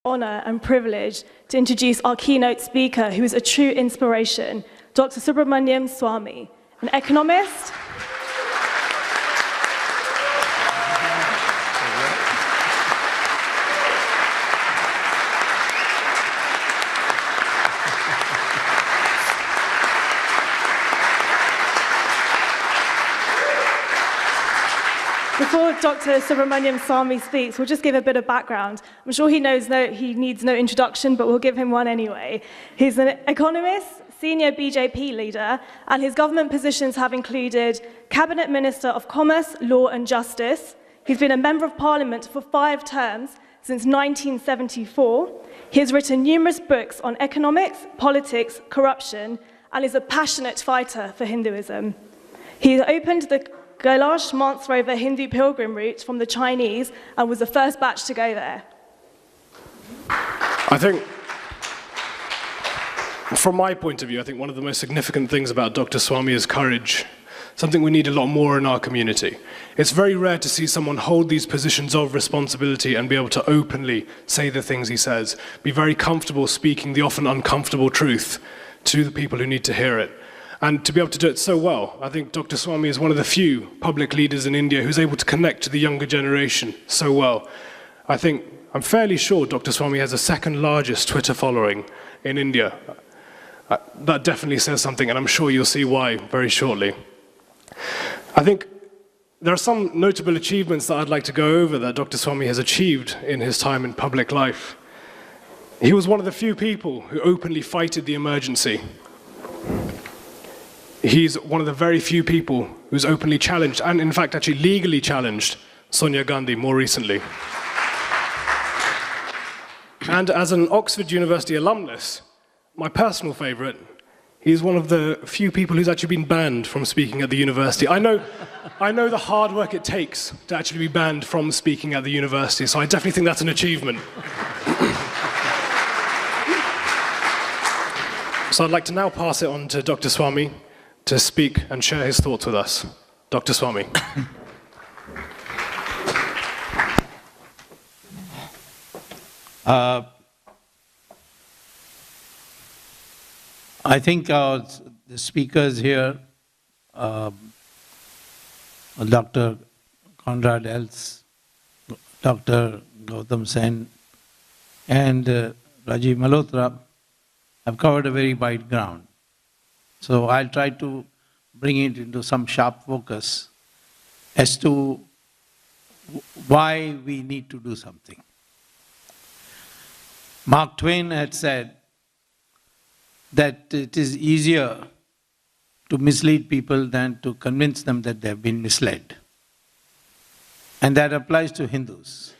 honour and privilege to introduce our keynote speaker, who is a true inspiration, Dr. Subramanian Swamy, an economist. Before Dr. Subramanian Swamy speaks, we'll just give a bit of background. I'm sure he needs no introduction, but we'll give him one anyway. He's an economist, senior BJP leader, and his government positions have included Cabinet Minister of Commerce, Law and Justice. He's been a Member of Parliament for 5 terms since 1974. He has written numerous books on economics, politics, corruption, and is a passionate fighter for Hinduism. He opened the Kailash Mansarovar Hindu pilgrim route from the Chinese and was the first batch to go there. I think, from my point of view, I think one of the most significant things about Dr. Swamy is courage, something we need a lot more in our community. It's very rare to see someone hold these positions of responsibility and be able to openly say the things he says, be very comfortable speaking the often uncomfortable truth to the people who need to hear it. And to be able to do it so well. I think Dr. Swamy is one of the few public leaders in India who's able to connect to the younger generation so well. I'm fairly sure Dr. Swamy has the second largest Twitter following in India. That definitely says something, and I'm sure you'll see why very shortly. I think there are some notable achievements that I'd like to go over that Dr. Swamy has achieved in his time in public life. He was one of the few people who openly fighted the emergency. He's one of the very few people who's openly challenged, and in fact actually legally challenged, Sonia Gandhi more recently. And as an Oxford University alumnus, my personal favourite, he's one of the few people who's actually been banned from speaking at the university. I know the hard work it takes to actually be banned from speaking at the university, so I definitely think that's an achievement. So I'd like to now pass it on to Dr. Swamy to speak and share his thoughts with us. Dr. Swamy. I think the speakers here, Dr. Conrad Els, Dr. Gautam Sen, and Rajiv Malhotra have covered a very wide ground. So I'll try to bring it into some sharp focus as to why we need to do something. Mark Twain had said that it is easier to mislead people than to convince them that they have been misled. And that applies to Hindus.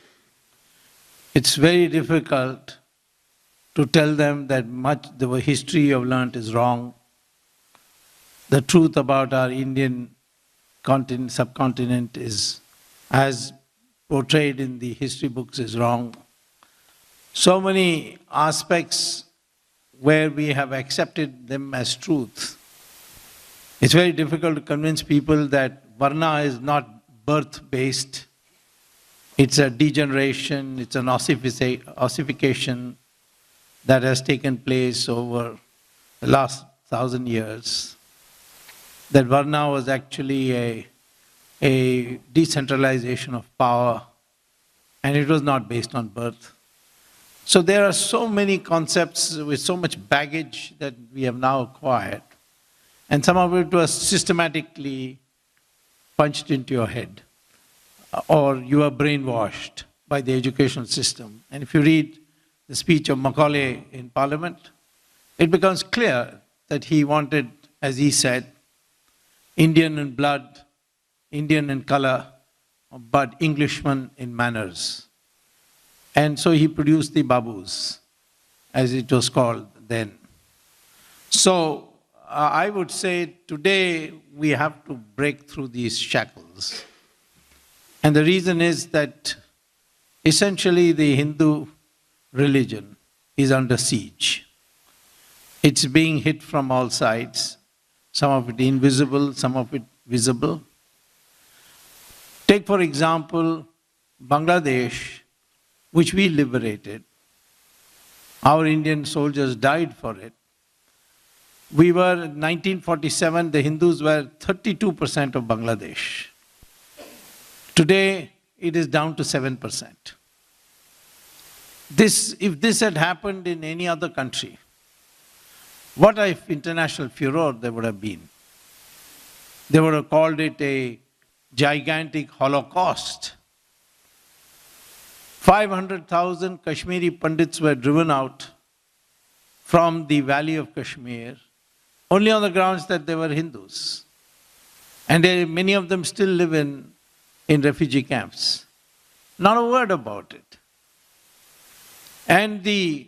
It's very difficult to tell them that much the history you've learnt is wrong. The truth about our Indian subcontinent is, as portrayed in the history books, is wrong. So many aspects where we have accepted them as truth. It's very difficult to convince people that Varna is not birth-based. It's a degeneration, it's an ossification that has taken place over the last 1,000 years. That Varna was actually a decentralization of power, and it was not based on birth. So there are so many concepts with so much baggage that we have now acquired, and some of it was systematically punched into your head, or you are brainwashed by the educational system. And if you read the speech of Macaulay in Parliament, it becomes clear that he wanted, as he said, Indian in blood, Indian in color, but Englishman in manners. And so he produced the Babus, as it was called then. So I would say today we have to break through these shackles. And the reason is that essentially the Hindu religion is under siege. It's being hit from all sides, some of it invisible, some of it visible. Take, for example, Bangladesh, which we liberated. Our Indian soldiers died for it. We were, in 1947, the Hindus were 32% of Bangladesh. Today, it is down to 7%. If this had happened in any other country, what if international furor there would have been? They would have called it a gigantic Holocaust. 500,000 Kashmiri Pandits were driven out from the valley of Kashmir only on the grounds that they were Hindus. And many of them still live in refugee camps. Not a word about it. And the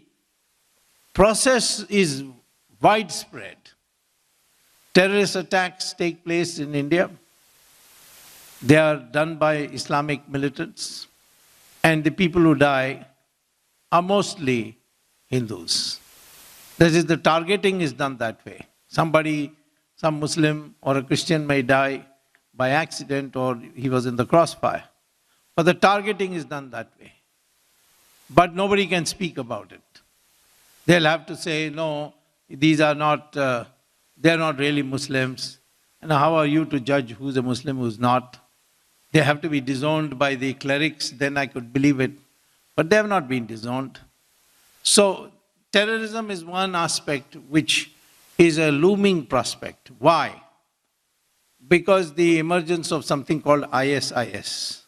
process is widespread. Terrorist attacks take place in India. They are done by Islamic militants. And the people who die are mostly Hindus. That is, the targeting is done that way. Somebody, some Muslim or a Christian may die by accident or he was in the crossfire. But the targeting is done that way. But nobody can speak about it. They'll have to say, no, these are not, they're not really Muslims. And how are you to judge who's a Muslim, who's not? They have to be disowned by the clerics, then I could believe it. But they have not been disowned. So terrorism is one aspect which is a looming prospect. Why? Because the emergence of something called ISIS.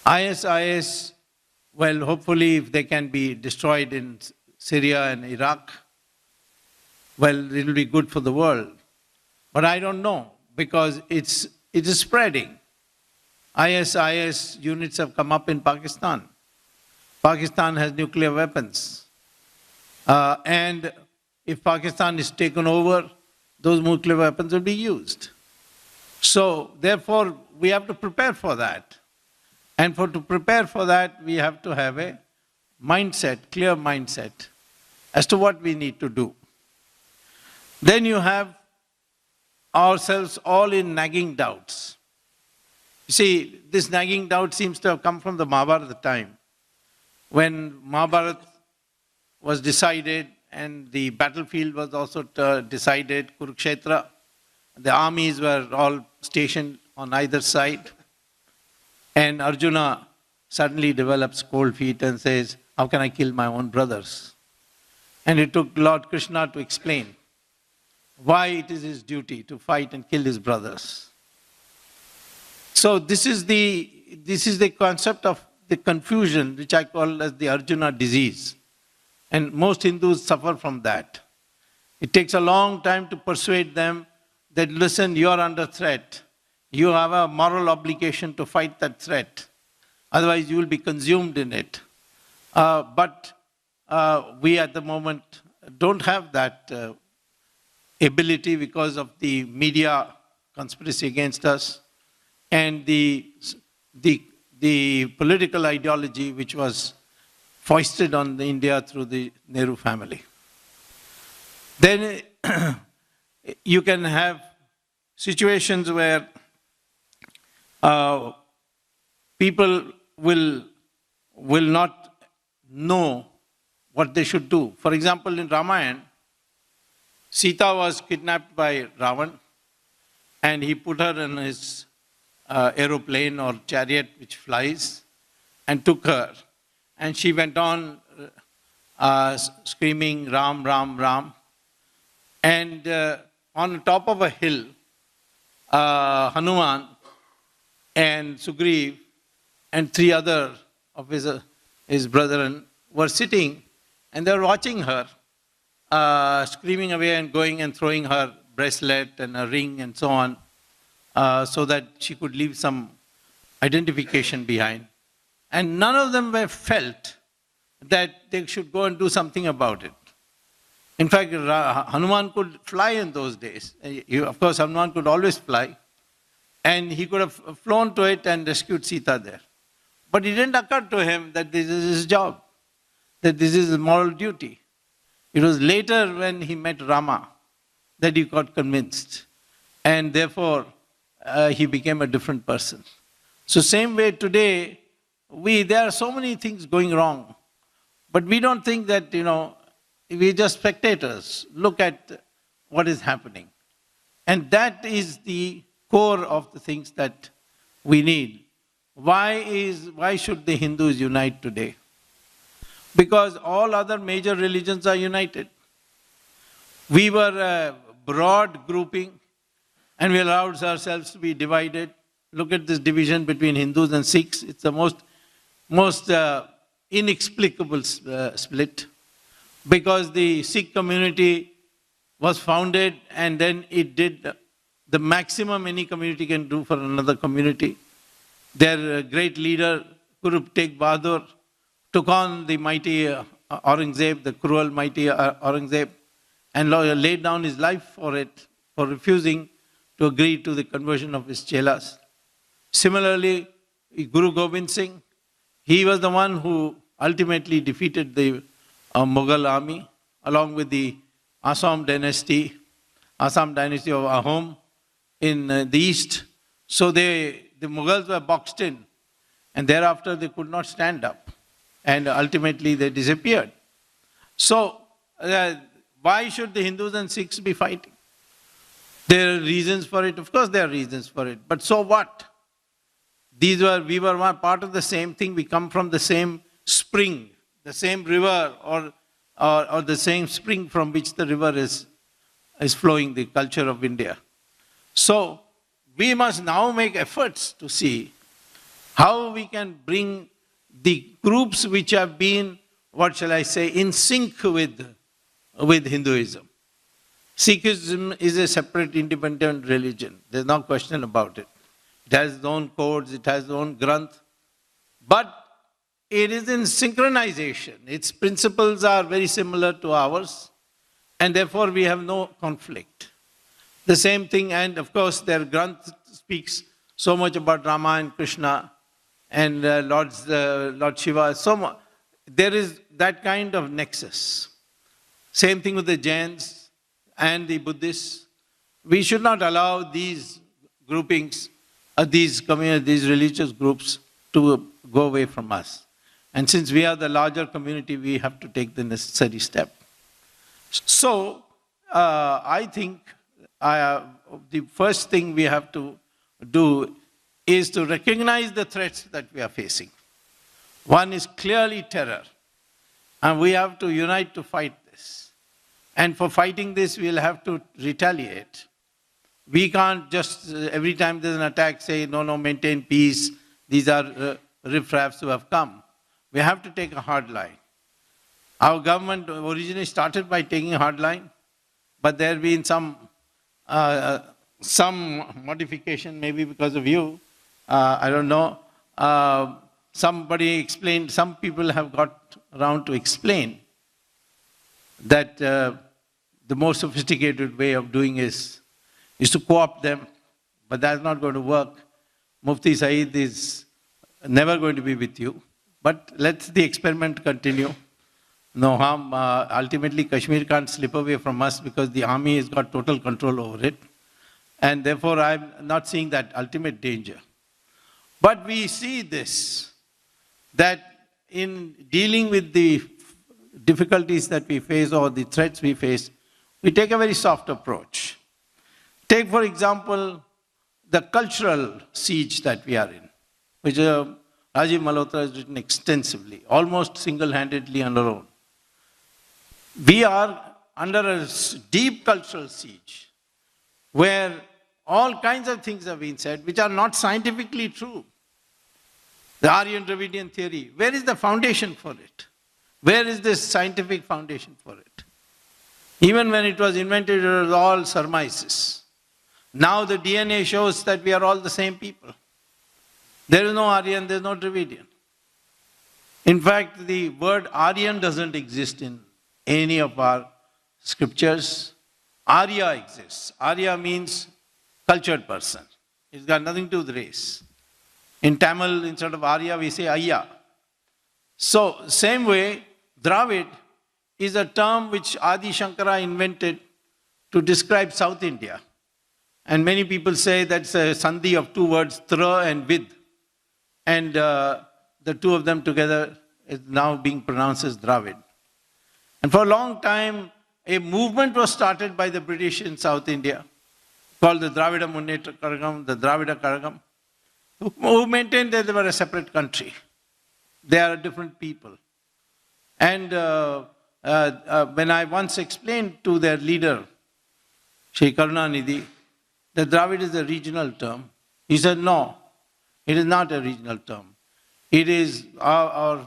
ISIS, well, hopefully if they can be destroyed in Syria and Iraq, well, it will be good for the world. But I don't know, because it is spreading. ISIS units have come up in Pakistan. Pakistan has nuclear weapons. And if Pakistan is taken over, those nuclear weapons will be used. So, therefore, we have to prepare for that. And to prepare for that, we have to have a mindset, clear mindset, as to what we need to do. Then you have ourselves all in nagging doubts. You see, this nagging doubt seems to have come from the Mahabharata time. When Mahabharata was decided and the battlefield was also decided, Kurukshetra, the armies were all stationed on either side. And Arjuna suddenly develops cold feet and says, how can I kill my own brothers? And it took Lord Krishna to explain why it is his duty to fight and kill his brothers. So this is the concept of the confusion, which I call as the Arjuna disease. And most Hindus suffer from that. It takes a long time to persuade them that, listen, you are under threat. You have a moral obligation to fight that threat. Otherwise, you will be consumed in it. But we at the moment don't have that ability because of the media conspiracy against us and the political ideology which was foisted on India through the Nehru family. Then you can have situations where people will not know what they should do. For example, in Ramayana, Sita was kidnapped by Ravan and he put her in his aeroplane or chariot which flies and took her. And she went on screaming, Ram, Ram, Ram. And on the top of a hill, Hanuman and Sugriv and three other of his brethren were sitting and they were watching her, screaming away and going and throwing her bracelet and a ring and so on, so that she could leave some identification behind. And none of them were felt that they should go and do something about it. In fact, Hanuman could fly in those days. Of course, Hanuman could always fly. And he could have flown to it and rescued Sita there. But it didn't occur to him that this is his job, that this is his moral duty. It was later when he met Rama that he got convinced. And therefore, he became a different person. So same way today, there are so many things going wrong. But we don't think that, we're just spectators. Look at what is happening. And that is the core of the things that we need. Why should the Hindus unite today? Because all other major religions are united. We were a broad grouping and we allowed ourselves to be divided. Look at this division between Hindus and Sikhs. It's the most inexplicable split, because the Sikh community was founded and then it did the maximum any community can do for another community. Their great leader, Guru Tegh Bahadur, took on the mighty Aurangzeb, the cruel mighty Aurangzeb, and laid down his life for it, for refusing to agree to the conversion of his chelas. Similarly, Guru Gobind Singh, he was the one who ultimately defeated the Mughal army, along with the Assam dynasty of Ahom in the east. So the Mughals were boxed in, and thereafter they could not stand up, and ultimately they disappeared. So why should the Hindus and Sikhs be fighting? There are reasons for it. Of course there are reasons for it. But so what? We were one part of the same thing. We come from the same spring, the same river, or the same spring from which the river is flowing, the culture of India. So we must now make efforts to see how we can bring the groups which have been, in sync with Hinduism. Sikhism is a separate, independent religion. There's no question about it. It has its own codes, it has its own granth. But it is in synchronization. Its principles are very similar to ours, and therefore we have no conflict. The same thing, and of course their granth speaks so much about Rama and Krishna and Lord Shiva. There is that kind of nexus. Same thing with the Jains and the Buddhists. We should not allow these groupings, these religious groups to go away from us. And since we are the larger community, we have to take the necessary step. So, I think the first thing we have to do is to recognize the threats that we are facing. One is clearly terror, and we have to unite to fight this. And for fighting this, we'll have to retaliate. We can't just, every time there's an attack, say, no, maintain peace. These are riffraffs who have come. We have to take a hard line. Our government originally started by taking a hard line, but there have been some modification, maybe because of you. I don't know. Somebody explained, some people have got around to explain that the more sophisticated way of doing is to co-opt them, but that's not going to work. Mufti Saeed is never going to be with you, but let the experiment continue. No harm. Ultimately, Kashmir can't slip away from us because the army has got total control over it. And therefore, I'm not seeing that ultimate danger. But we see this, that in dealing with the difficulties that we face or the threats we face, we take a very soft approach. Take, for example, the cultural siege that we are in, which Rajiv Malhotra has written extensively, almost single-handedly on our own. We are under a deep cultural siege, where all kinds of things have been said which are not scientifically true. The Aryan-Dravidian theory, where is the foundation for it? Where is this scientific foundation for it? Even when it was invented, it was all surmises. Now the DNA shows that we are all the same people. There is no Aryan, there is no Dravidian. In fact, the word Aryan doesn't exist in any of our scriptures. Arya exists. Arya means cultured person. It's got nothing to do with race. In Tamil, instead of Arya, we say Ayya. So, same way, Dravid is a term which Adi Shankara invented to describe South India. And many people say that's a sandhi of two words, tra and vid. And the two of them together is now being pronounced as Dravid. And for a long time, a movement was started by the British in South India called the Dravida Munnetra Kazhagam, the Dravida Kazhagam, who maintained that they were a separate country. They are different people. And when I once explained to their leader, Shri Karunanidhi, that Dravid is a regional term, he said, no, it is not a regional term. It is our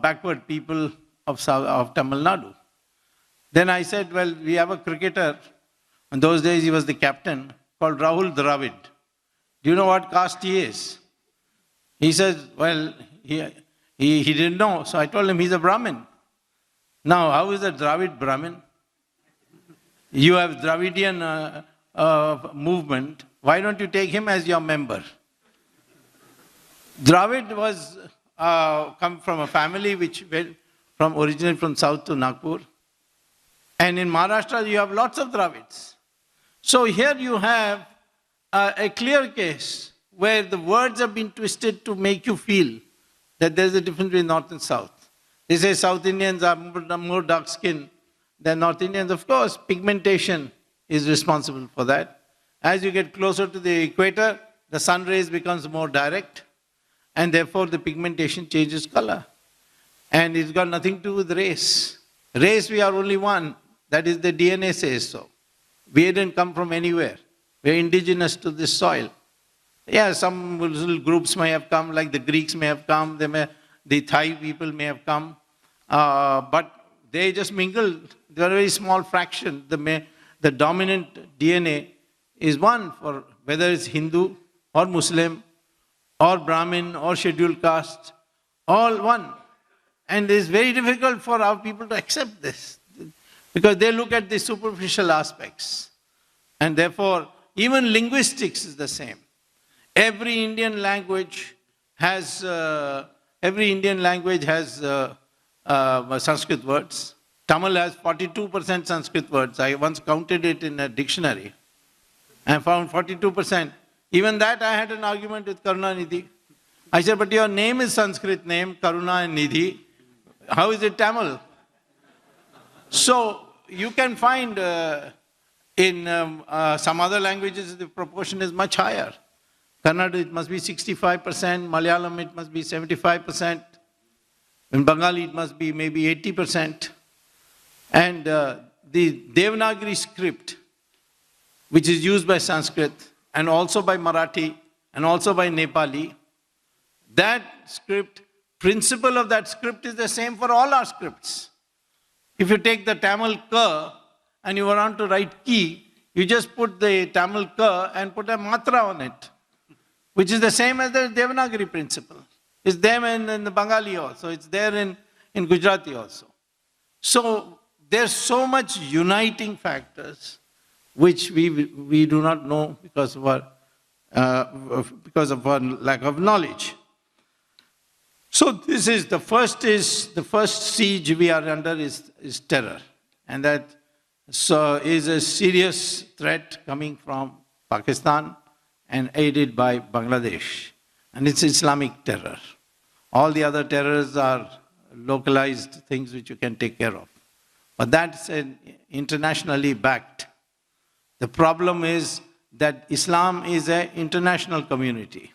backward people of Tamil Nadu. Then I said, well, we have a cricketer, in those days he was the captain, called Rahul Dravid. Do you know what caste he is? He says, well, he didn't know, so I told him he's a Brahmin. Now, how is a Dravid Brahmin? You have Dravidian movement, why don't you take him as your member? Dravid was come from a family which went originally from south to Nagpur. And in Maharashtra, you have lots of Dravids. So here you have a clear case where the words have been twisted to make you feel that there's a difference between North and South. They say South Indians are more dark skinned than North Indians. Of course, pigmentation is responsible for that. As you get closer to the equator, the sun rays becomes more direct, and therefore the pigmentation changes color. And it's got nothing to do with race. Race, we are only one. That is, the DNA says so. We didn't come from anywhere. We're indigenous to this soil. Yeah, some little groups may have come, like the Greeks may have come, the Thai people may have come, but they just mingled. They are a very small fraction. The dominant DNA is one, for whether it's Hindu or Muslim or Brahmin or scheduled caste, all one. And it's very difficult for our people to accept this, because they look at the superficial aspects. And therefore, even linguistics is the same. Every Indian language has Sanskrit words. Tamil has 42% Sanskrit words. I once counted it in a dictionary. I found 42%. Even that I had an argument with Karunanidhi. I said, but your name is Sanskrit name, Karuna and Nidhi. How is it Tamil? So you can find in some other languages the proportion is much higher. Kannada it must be 65%, Malayalam it must be 75%, in Bengali it must be maybe 80%. And the Devanagari script, which is used by Sanskrit and also by Marathi and also by Nepali, that script, principle of that script is the same for all our scripts. If you take the Tamil ka and you want to write ki, you just put the Tamil ka and put a matra on it, which is the same as the Devanagari principle. It's there in the Bengali also, it's there in Gujarati also. So there's so much uniting factors which we do not know because of our lack of knowledge. So this is the first siege we are under is terror, and that is a serious threat coming from Pakistan and aided by Bangladesh, and it's Islamic terror. All the other terrors are localized things which you can take care of, but that's internationally backed. The problem is that Islam is an international community.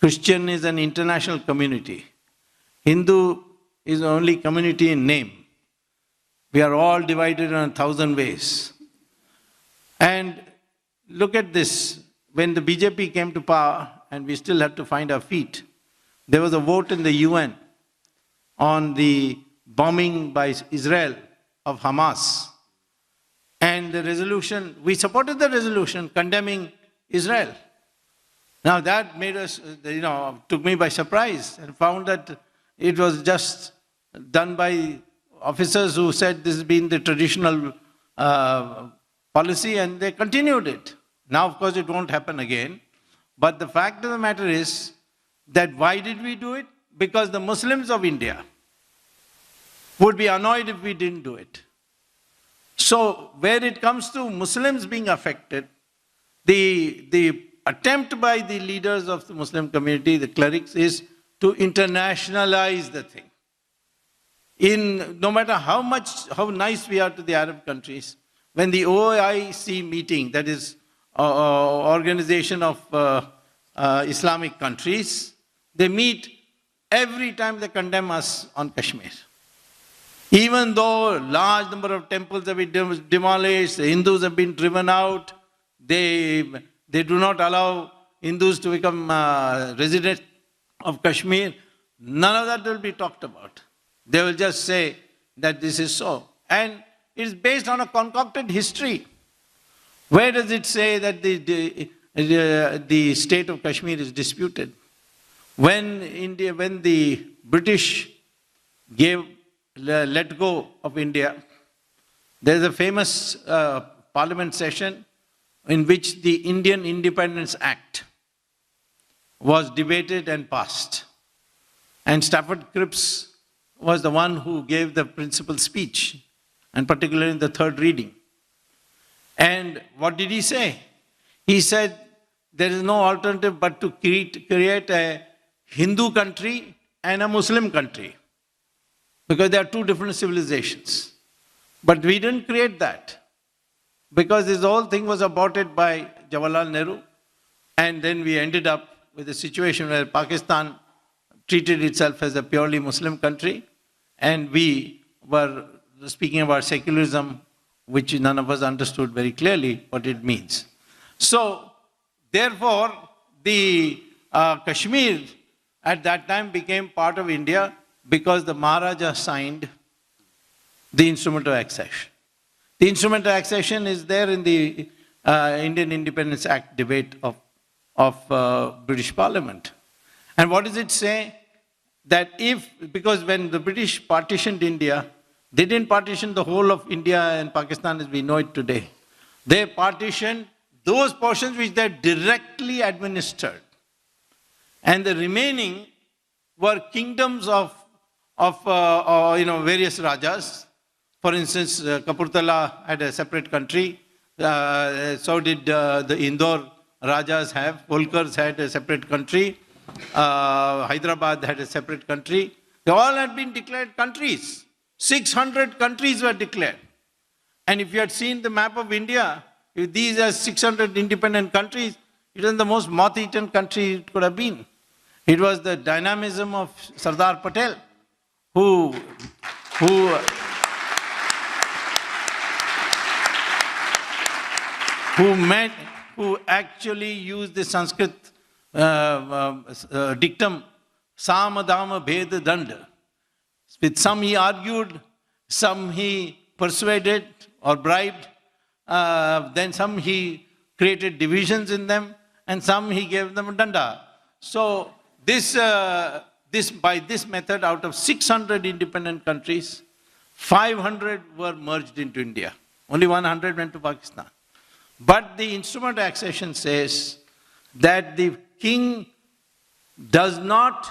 Christian is an international community. Hindu is only community in name. We are all divided in 1,000 ways. And look at this. When the BJP came to power, and we still had to find our feet, there was a vote in the UN on the bombing by Israel of Hamas. And the resolution, we supported the resolution condemning Israel. Now that made us, took me by surprise, and found that it was just done by officers who said this has been the traditional policy, and they continued it. Now, of course, it won't happen again. But the fact of the matter is that why did we do it? Because the Muslims of India would be annoyed if we didn't do it. So where it comes to Muslims being affected, the attempt by the leaders of the Muslim community, the clerics, is to internationalize the thing. No matter how nice we are to the Arab countries, when the OIC meeting, that is Organization of Islamic Countries, they meet, every time they condemn us on Kashmir. Even though large number of temples have been demolished, the Hindus have been driven out, they do not allow Hindus to become residents of Kashmir, none of that will be talked about. They will just say that this is so. And it is based on a concocted history. Where does it say that the state of Kashmir is disputed? When the British let go of India, there is a famous parliament session in which the Indian Independence Act was debated and passed. And Stafford Cripps was the one who gave the principal speech, and particularly in the third reading. And what did he say? He said, there is no alternative but to create a Hindu country and a Muslim country, because they are two different civilizations. But we didn't create that, because this whole thing was aborted by Jawaharlal Nehru, and then we ended up with a situation where Pakistan treated itself as a purely Muslim country, and we were speaking about secularism, which none of us understood very clearly what it means. So, therefore, the Kashmir at that time became part of India because the Maharaja signed the instrument of accession. The instrument of accession is there in the Indian Independence Act debate of British Parliament. And what does it say? That because when the British partitioned India, they didn't partition the whole of India and Pakistan as we know it today. They partitioned those portions which they directly administered. And the remaining were kingdoms of various rajas. For instance, Kapurthala had a separate country. So did the Indore rajas have. Holkars had a separate country. Hyderabad had a separate country. They all had been declared countries. 600 countries were declared. And if you had seen the map of India, if these are 600 independent countries, it was the most moth-eaten country it could have been. It was the dynamism of Sardar Patel who actually used the Sanskrit dictum, Samadama Bheda Danda. With some he argued, some he persuaded or bribed, then some he created divisions in them, and some he gave them a danda. So by this method, out of 600 independent countries, 500 were merged into India. Only 100 went to Pakistan. But the instrument of accession says that the king does not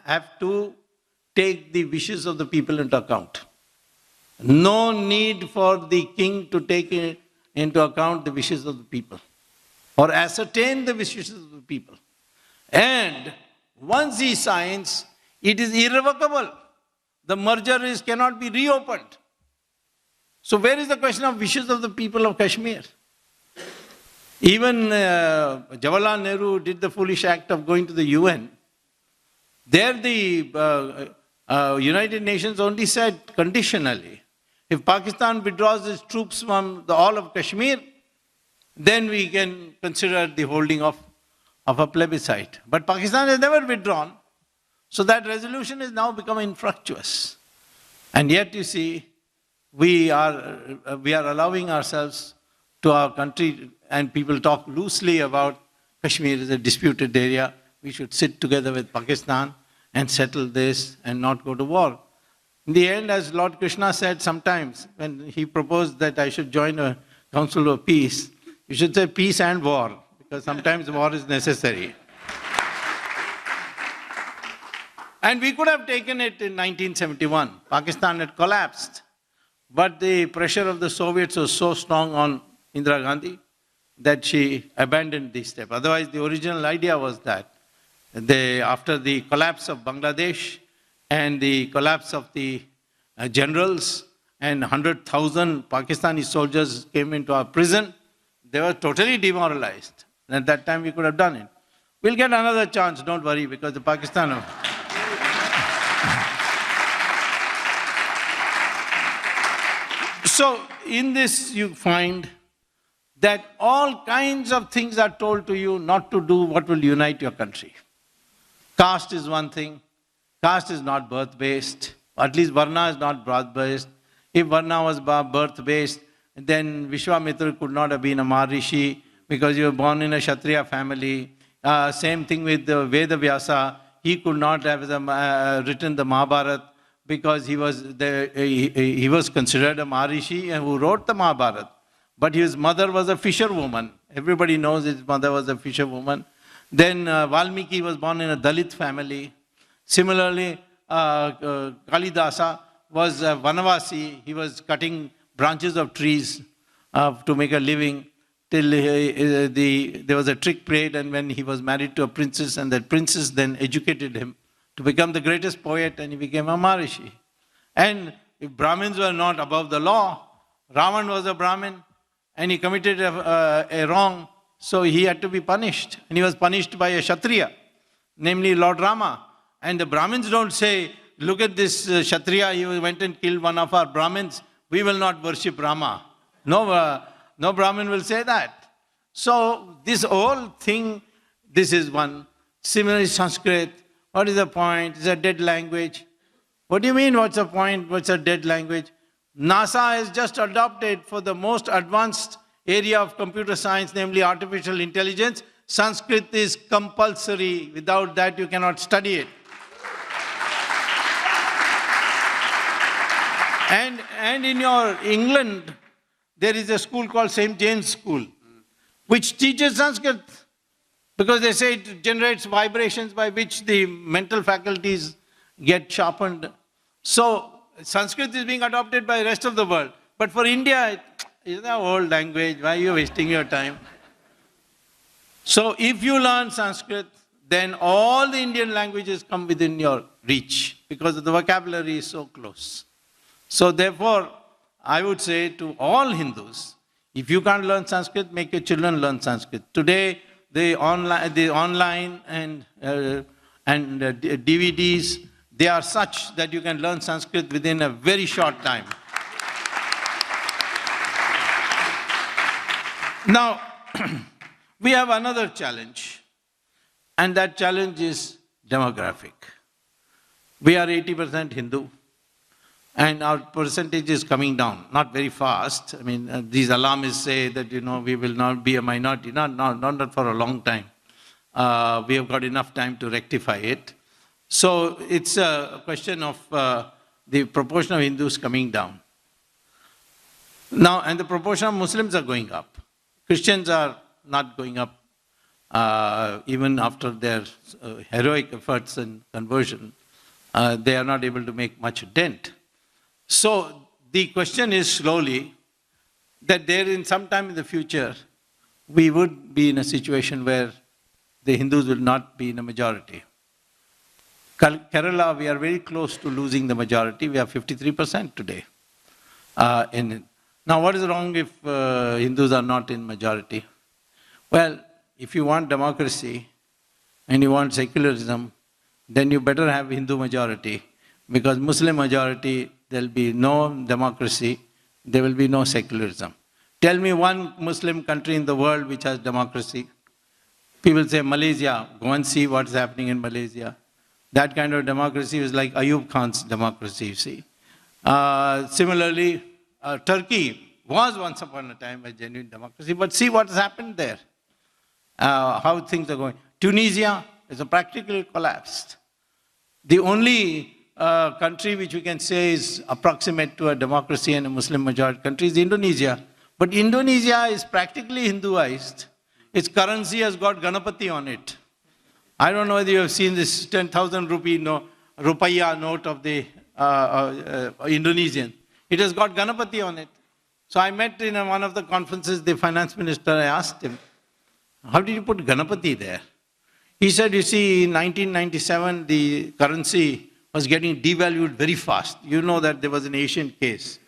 have to take the wishes of the people into account. No need for the king to take into account the wishes of the people or ascertain the wishes of the people. And once he signs, it is irrevocable. The merger cannot be reopened. So where is the question of wishes of the people of Kashmir? Even Jawaharlal Nehru did the foolish act of going to the UN. There the United Nations only said conditionally, if Pakistan withdraws its troops from all of Kashmir, then we can consider the holding of a plebiscite. But Pakistan has never withdrawn, so that resolution is now become infructuous. And yet, you see, we are allowing ourselves to our country, and people talk loosely about Kashmir is a disputed area. We should sit together with Pakistan and settle this and not go to war. In the end, as Lord Krishna said sometimes, when he proposed that I should join a Council of Peace, you should say peace and war, because sometimes war is necessary. And we could have taken it in 1971. Pakistan had collapsed. But the pressure of the Soviets was so strong on Indira Gandhi that she abandoned this step. Otherwise, the original idea was that after the collapse of Bangladesh and the collapse of the generals, and 100,000 Pakistani soldiers came into our prison, they were totally demoralized. And at that time we could have done it. We'll get another chance, don't worry, because the Pakistan... So in this you find that all kinds of things are told to you not to do what will unite your country. Caste is one thing. Caste is not birth-based. At least Varna is not birth-based. If Varna was birth-based, then Vishwamitra could not have been a Maharishi because you were born in a Kshatriya family. Same thing with Veda Vyasa. He could not have written the Mahabharata because he was considered a Maharishi and who wrote the Mahabharata. But his mother was a fisherwoman. Everybody knows his mother was a fisherwoman. Then Valmiki was born in a Dalit family. Similarly, Kalidasa was a Vanavasi. He was cutting branches of trees to make a living till there was a trick played, and when he was married to a princess, and that princess then educated him to become the greatest poet, and he became a Maharishi. And if Brahmins were not above the law, Ravan was a Brahmin, and he committed a wrong, so he had to be punished. And he was punished by a Kshatriya, namely Lord Rama. And the Brahmins don't say, look at this Kshatriya, he went and killed one of our Brahmins, we will not worship Rama. No Brahmin will say that. So this whole thing, this is one. Similarly, Sanskrit, what is the point? It's a dead language. What do you mean, what's the point? What's a dead language? NASA has just adopted for the most advanced area of computer science, namely artificial intelligence. Sanskrit is compulsory. Without that, you cannot study it. And in your England, there is a school called St. James School, which teaches Sanskrit because they say it generates vibrations by which the mental faculties get sharpened. So Sanskrit is being adopted by the rest of the world. But for India, it's an old language. Why are you wasting your time? So if you learn Sanskrit, then all the Indian languages come within your reach because the vocabulary is so close. So therefore, I would say to all Hindus, if you can't learn Sanskrit, make your children learn Sanskrit. Today, the online and DVDs, they are such that you can learn Sanskrit within a very short time. Now, we have another challenge, and that challenge is demographic. We are 80% Hindu. And our percentage is coming down, not very fast. I mean, these alarmists say that, we will not be a minority. Not for a long time. We have got enough time to rectify it. So it's a question of the proportion of Hindus coming down. Now, and the proportion of Muslims are going up. Christians are not going up, even after their heroic efforts and conversion. They are not able to make much dent. So the question is slowly that there in some time in the future, we would be in a situation where the Hindus will not be in a majority. Kerala, we are very close to losing the majority. We are 53% today. Now, what is wrong if Hindus are not in majority? Well, if you want democracy and you want secularism, then you better have Hindu majority, because Muslim majority, there will be no democracy, there will be no secularism. Tell me one Muslim country in the world which has democracy. People say Malaysia, go and see what's happening in Malaysia. That kind of democracy is like Ayub Khan's democracy, you see. Similarly, Turkey was once upon a time a genuine democracy, but see what has happened there, how things are going. Tunisia is practically collapsed. The only country which we can say is approximate to a democracy and a Muslim majority country is Indonesia. But Indonesia is practically Hinduized. Its currency has got Ganapati on it. I don't know whether you have seen this 10,000 rupiah note of the Indonesian. It has got Ganapati on it. So I met in one of the conferences the finance minister. I asked him, how did you put Ganapati there? He said, you see, in 1997, the currency was getting devalued very fast. You know that there was an Asian case.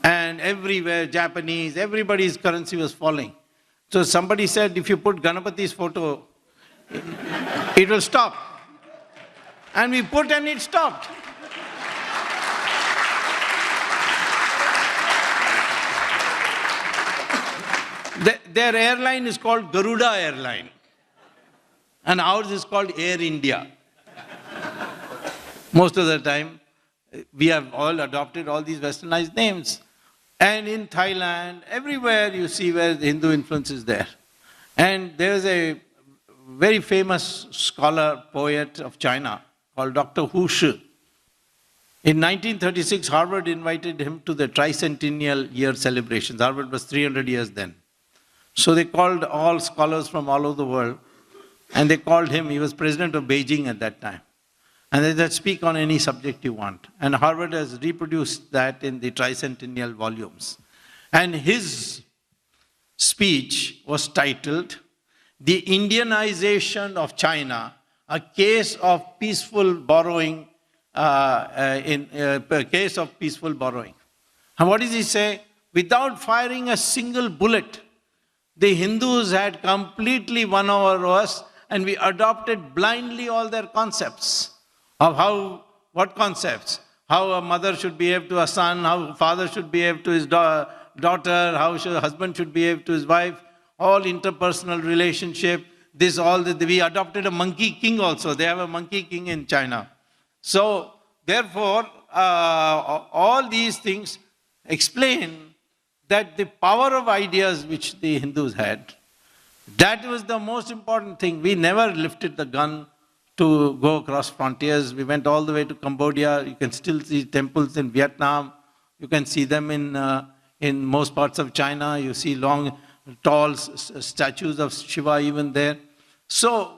And everywhere, Japanese, everybody's currency was falling. So somebody said, if you put Ganapati's photo, it will stop. And we put and it stopped. Their airline is called Garuda Airline. And ours is called Air India. Most of the time, we have all adopted all these westernized names. And in Thailand, everywhere you see where the Hindu influence is there. And there's a very famous scholar, poet of China called Dr. Hu Shi. In 1936, Harvard invited him to the tricentennial year celebrations. Harvard was 300 years then. So they called all scholars from all over the world, and they called him. He was president of Beijing at that time. And they said, speak on any subject you want. And Harvard has reproduced that in the tricentennial volumes. And his speech was titled, The Indianization of China, a case of peaceful borrowing, a case of peaceful borrowing. And what does he say? Without firing a single bullet, the Hindus had completely won over us, and we adopted blindly all their concepts of how, what concepts? How a mother should behave to a son, how a father should behave to his daughter, how a husband should behave to his wife, all interpersonal relationship, this, all that. We adopted a monkey king also. They have a monkey king in China. So, therefore, all these things explain that the power of ideas which the Hindus had, that was the most important thing. We never lifted the gun to go across frontiers. We went all the way to Cambodia. You can still see temples in Vietnam. You can see them in most parts of China. You see long, tall statues of Shiva even there. So,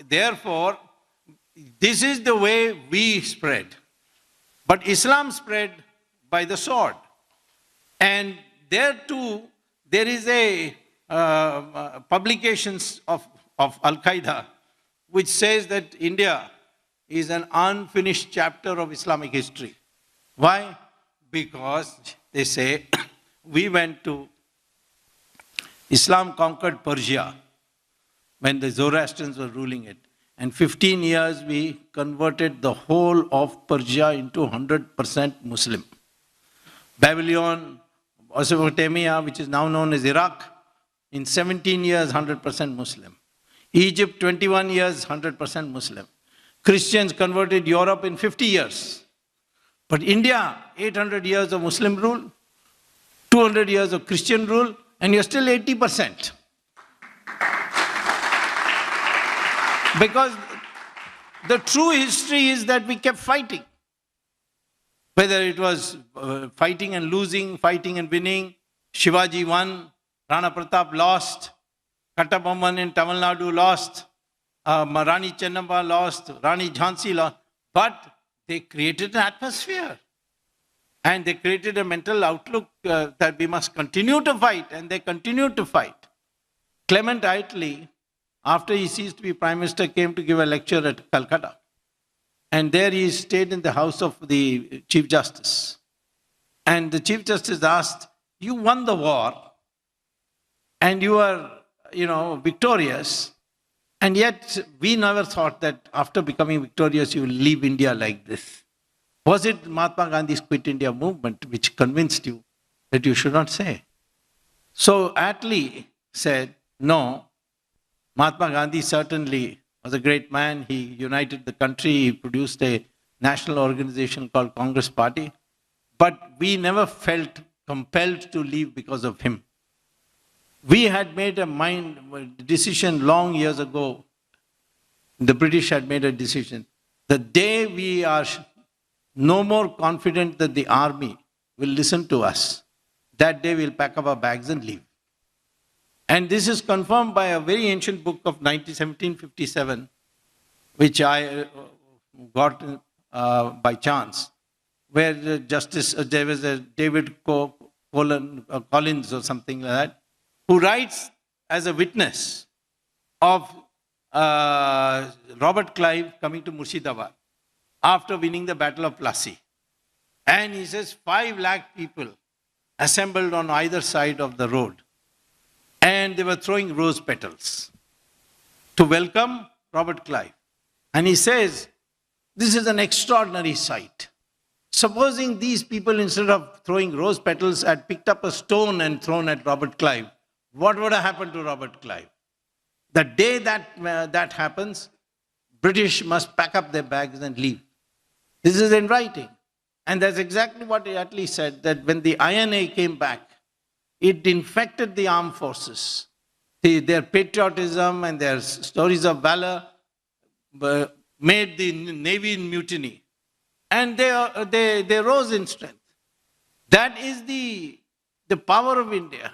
therefore, this is the way we spread. But Islam spread by the sword. And there too, there is a publications of Al-Qaeda which says that India is an unfinished chapter of Islamic history. Why? Because they say, we went to, Islam conquered Persia when the Zoroastrians were ruling it. And 15 years we converted the whole of Persia into 100% Muslim. Babylon, Mesopotamia, which is now known as Iraq, in 17 years, 100% Muslim. Egypt, 21 years, 100% Muslim. Christians converted Europe in 50 years. But India, 800 years of Muslim rule, 200 years of Christian rule, and you're still 80%. Because the true history is that we kept fighting. Whether it was fighting and losing, fighting and winning, Shivaji won, Rana Pratap lost, Kattabomman in Tamil Nadu lost, Rani Chennamma lost, Rani Jhansi lost. But they created an atmosphere. And they created a mental outlook that we must continue to fight, and they continued to fight. Clement Attlee, after he ceased to be Prime Minister, came to give a lecture at Calcutta. And there he stayed in the house of the Chief Justice. And the Chief Justice asked, you won the war, and you are, victorious, and yet we never thought that after becoming victorious you will leave India like this. Was it Mahatma Gandhi's Quit India movement which convinced you that you should not say? So Attlee said, no, Mahatma Gandhi certainly was a great man. He united the country. He produced a national organization called Congress Party. But we never felt compelled to leave because of him. We had made a decision long years ago. The British had made a decision. The day we are no more confident that the army will listen to us, that day we'll pack up our bags and leave. And this is confirmed by a very ancient book of 1757, which I got by chance, where there was a David Collins or something like that, who writes as a witness of Robert Clive coming to Murshidabad after winning the Battle of Plassey. And he says 5 lakh people assembled on either side of the road. And they were throwing rose petals to welcome Robert Clive. And he says, this is an extraordinary sight. Supposing these people, instead of throwing rose petals, had picked up a stone and thrown at Robert Clive, what would have happened to Robert Clive? The day that happens, British must pack up their bags and leave. This is in writing. And that's exactly what Attlee said, that when the INA came back, it infected the armed forces. Their patriotism and their stories of valor made the Navy mutiny. And they rose in strength. That is the power of India.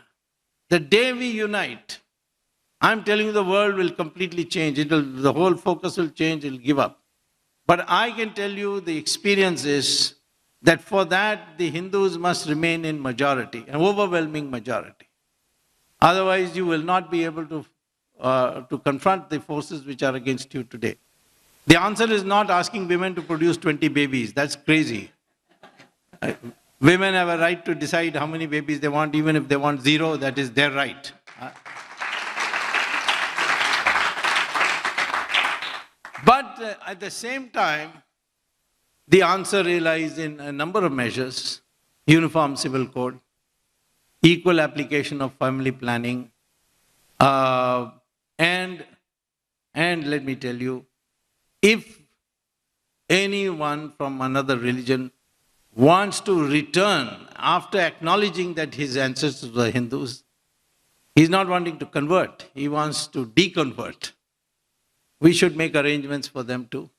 The day we unite, I'm telling you, the world will completely change. The whole focus will change, it'll give up. But I can tell you the experience is that for that, the Hindus must remain in majority, an overwhelming majority. Otherwise, you will not be able to confront the forces which are against you today. The answer is not asking women to produce 20 babies. That's crazy. Women have a right to decide how many babies they want, even if they want 0, that is their right. But at the same time, the answer lies in a number of measures: uniform civil code, equal application of family planning, and let me tell you, if anyone from another religion wants to return after acknowledging that his ancestors were Hindus, he's not wanting to convert, he wants to deconvert. We should make arrangements for them to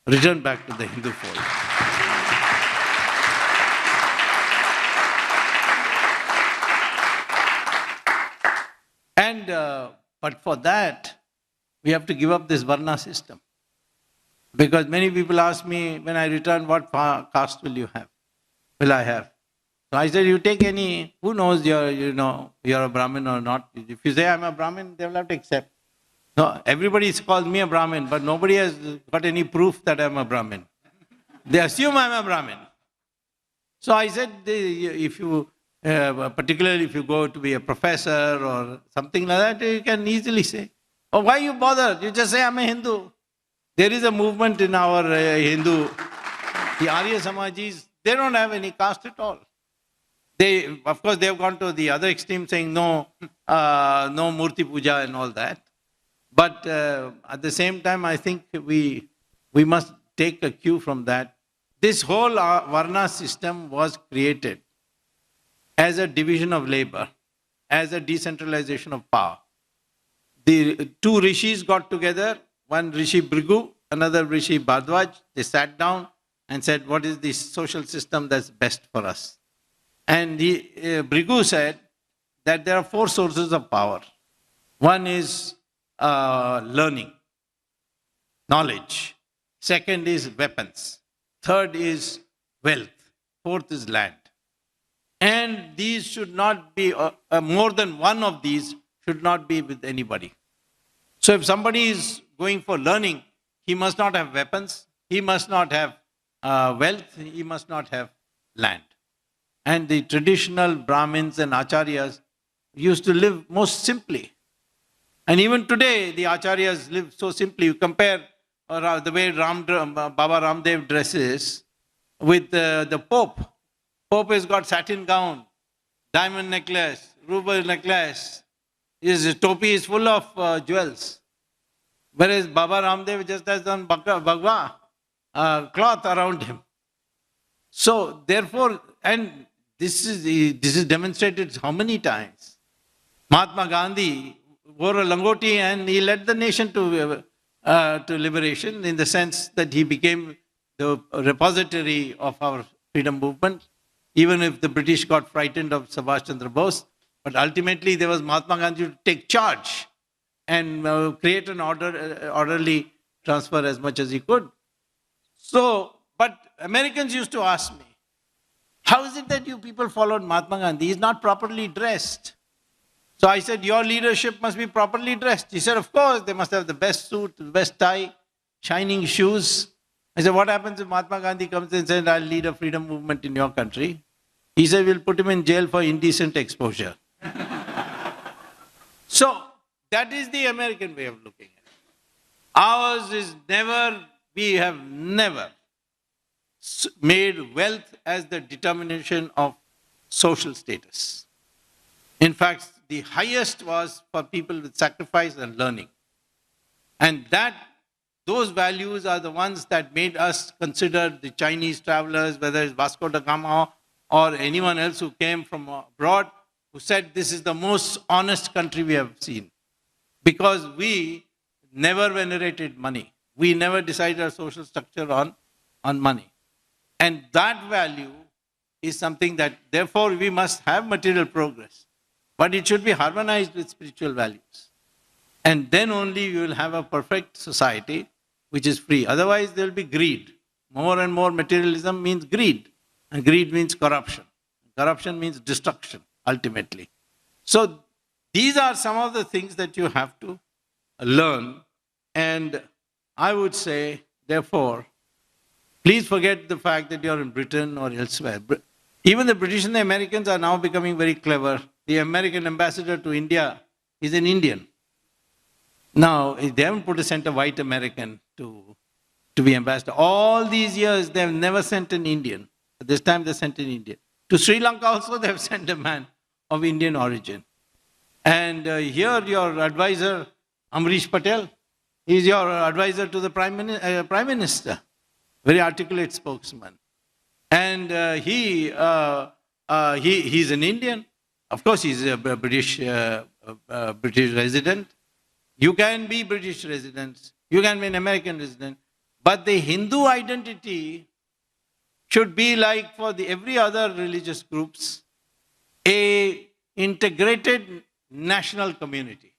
return back to the Hindu fold. But for that, we have to give up this Varna system. Because many people ask me, when I return, what caste will I have? So I said, you take any, who knows you're a Brahmin or not. If you say I'm a Brahmin, they will have to accept. No, everybody calls me a Brahmin, but nobody has got any proof that I'm a Brahmin. They assume I'm a Brahmin. So I said, if you, particularly if you go to be a professor or something like that, you can easily say, oh, why you bother? You just say I'm a Hindu. There is a movement in our Hindu, the Arya Samajis, they don't have any caste at all. Of course, they have gone to the other extreme saying no Murti Puja and all that. But at the same time, I think we must take a cue from that. This whole Varna system was created as a division of labor, as a decentralization of power. The 2 rishis got together, one Rishi Bhrigu, another Rishi Bhardwaj. They sat down and said, what is the social system that's best for us? And Bhrigu said that there are 4 sources of power. One is learning, knowledge. Second is weapons. Third is wealth. Fourth is land. And these should not be, more than one of these should not be with anybody. So if somebody is going for learning, he must not have weapons, he must not have wealth, he must not have land. And the traditional Brahmins and Acharyas used to live most simply. And even today, the Acharyas live so simply. You compare the way Baba Ramdev dresses with the Pope. Pope has got satin gown, diamond necklace, ruby necklace. His topi is full of jewels. Whereas Baba Ramdev just has done bhagwa, cloth around him. So therefore, and this is demonstrated how many times. Mahatma Gandhi wore a langoti and he led the nation to liberation, in the sense that he became the repository of our freedom movement, even if the British got frightened of Subhash Chandra Bose. But ultimately there was Mahatma Gandhi to take charge and create an orderly transfer as much as he could. So, but Americans used to ask me, how is it that you people followed Mahatma Gandhi? He is not properly dressed. So I said, your leadership must be properly dressed. He said, of course, they must have the best suit, the best tie, shining shoes. I said, what happens if Mahatma Gandhi comes and says, I'll lead a freedom movement in your country? He said, we'll put him in jail for indecent exposure. So, that is the American way of looking at it. Ours is never, we have never made wealth as the determination of social status. In fact, the highest was for people with sacrifice and learning. And those values are the ones that made us consider the Chinese travelers, whether it's Vasco da Gama or anyone else who came from abroad, who said this is the most honest country we have seen. Because we never venerated money. We never decided our social structure on money. And that value is something that, therefore, we must have material progress. But it should be harmonized with spiritual values. And then only you will have a perfect society which is free. Otherwise, there will be greed. More and more materialism means greed. And greed means corruption. Corruption means destruction, ultimately. So, these are some of the things that you have to learn. And I would say, therefore, please forget the fact that you're in Britain or elsewhere. Even the British and the Americans are now becoming very clever. The American ambassador to India is an Indian. Now, they haven't sent a white American to be ambassador. All these years, they have never sent an Indian. This time they sent an Indian. To Sri Lanka also, they have sent a man of Indian origin. And here, your advisor, Amrish Patel, is your advisor to the Prime Minister. Very articulate spokesman. And he's an Indian. Of course, he's a British resident. You can be British residents. You can be an American resident. But the Hindu identity should be like for every other religious groups, a integrated national community.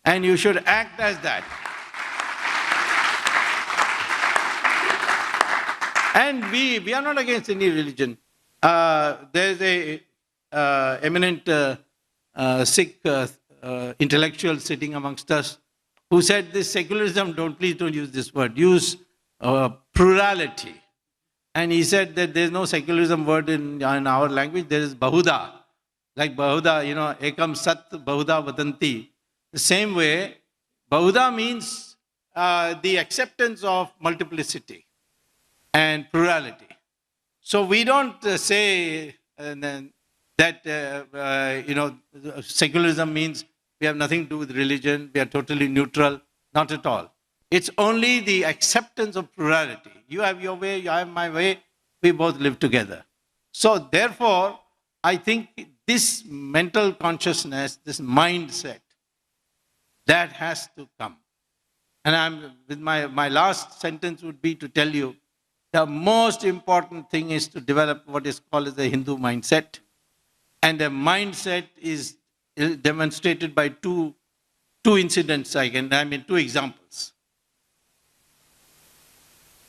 And you should act as that. And we are not against any religion. There's a eminent Sikh intellectual sitting amongst us who said this secularism, please don't use this word, use plurality. And he said that there's no secularism word in our language, there is Bahuda. Like Bahuda, Ekam Sat Bahuda Vadanti. The same way, Bahuda means the acceptance of multiplicity and plurality. So we don't say that secularism means we have nothing to do with religion, we are totally neutral. Not at all. It's only the acceptance of plurality. You have your way, I have my way, we both live together. So therefore, I think this mental consciousness, this mindset, that has to come. And my last sentence would be to tell you, the most important thing is to develop what is called as the Hindu mindset. And the mindset is demonstrated by two incidents, two examples.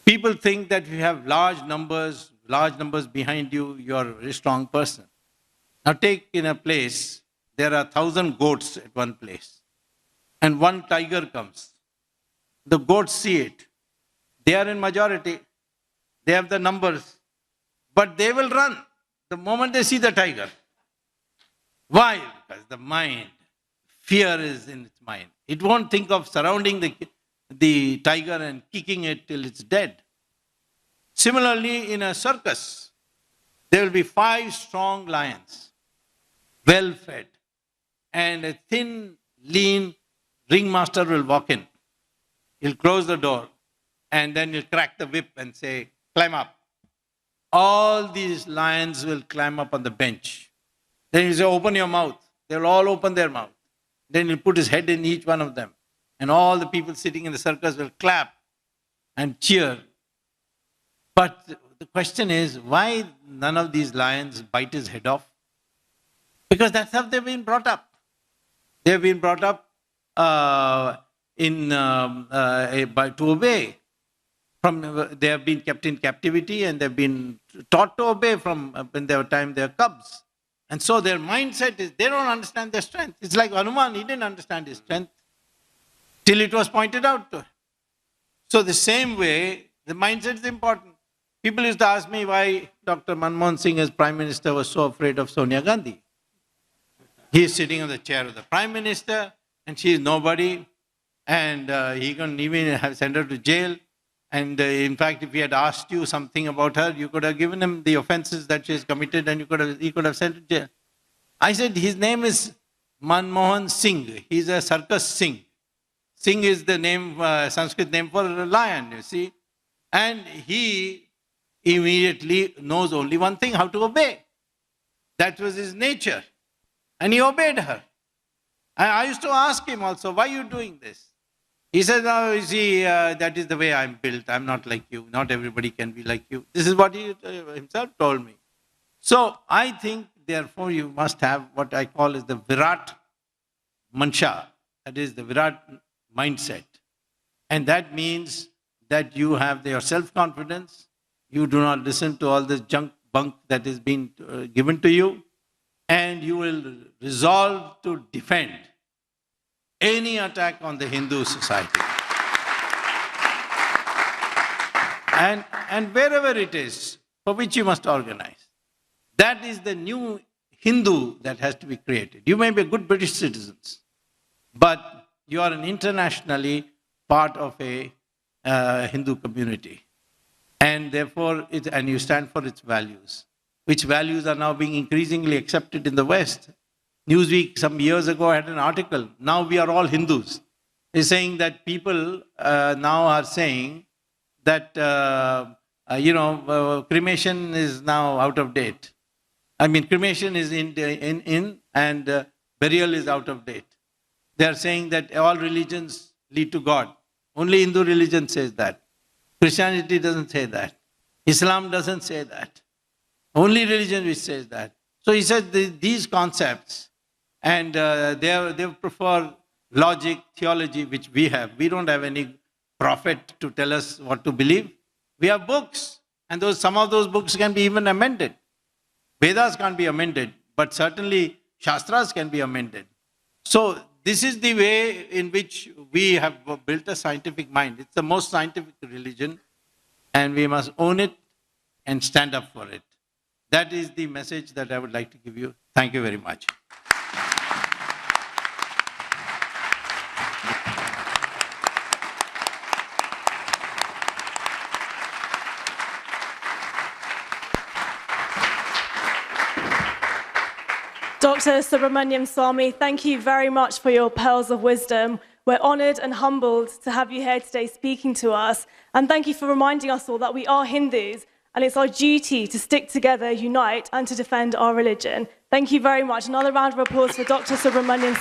People think that if you have large numbers behind you, you're a very strong person. Now take in a place, there are 1,000 goats at one place. And one tiger comes. The goats see it. They are in majority. They have the numbers. But they will run the moment they see the tiger. Why? Because the mind, fear is in its mind. It won't think of surrounding the tiger and kicking it till it's dead. Similarly, in a circus, there will be 5 strong lions, well fed, and a thin, lean ringmaster will walk in. He'll close the door, and then he'll crack the whip and say, climb up. All these lions will climb up on the bench. Then he'll say, open your mouth. They'll all open their mouth. Then he'll put his head in each one of them. And all the people sitting in the circus will clap and cheer. But the question is, why none of these lions bite his head off? Because that's how they've been brought up. They've been brought up to obey. They have been kept in captivity and they've been taught to obey from when they were cubs. And so their mindset is, they don't understand their strength. It's like Hanuman, he didn't understand his strength till it was pointed out to him. So the same way, the mindset is important. People used to ask me why Dr. Manmohan Singh as Prime Minister was so afraid of Sonia Gandhi. He is sitting on the chair of the Prime Minister and she is nobody, and he can even have sent her to jail. And in fact, if he had asked you something about her, you could have given him the offenses that she has committed and he could have sent her to jail. I said, his name is Manmohan Singh. He's a circus Singh. Singh is the name, Sanskrit name for a lion, you see. And he immediately knows only one thing, how to obey. That was his nature. And he obeyed her. And I used to ask him also, why are you doing this? He said, no, you see, that is the way I'm built. I'm not like you. Not everybody can be like you. This is what he himself told me. So I think, therefore, you must have what I call is the Virat Mansha. That is the Virat mindset. And that means that you have your self-confidence. You do not listen to all this junk bunk that is being given to you. And you will resolve to defend any attack on the Hindu society. And wherever it is, for which you must organize. That is the new Hindu that has to be created. You may be good British citizens, but you are an internationally part of a Hindu community. And therefore, and you stand for its values, which values are now being increasingly accepted in the West. Newsweek some years ago had an article, now we are all Hindus. They're saying that people now are saying that, cremation is now out of date. I mean, cremation is in and burial is out of date. They are saying that all religions lead to God. Only Hindu religion says that. Christianity doesn't say that. Islam doesn't say that. Only religion which says that. So he said these concepts, and they prefer logic, theology, which we have. We don't have any prophet to tell us what to believe. We have books, and some of those books can be even amended. Vedas can't be amended, but certainly Shastras can be amended. So this is the way in which we have built a scientific mind. It's the most scientific religion, and we must own it and stand up for it. That is the message that I would like to give you. Thank you very much. Dr. Subramanian Swamy, thank you very much for your pearls of wisdom. We're honoured and humbled to have you here today speaking to us. And thank you for reminding us all that we are Hindus, and it's our duty to stick together, unite, and to defend our religion. Thank you very much. Another round of applause for Dr. Subramanian Swamy.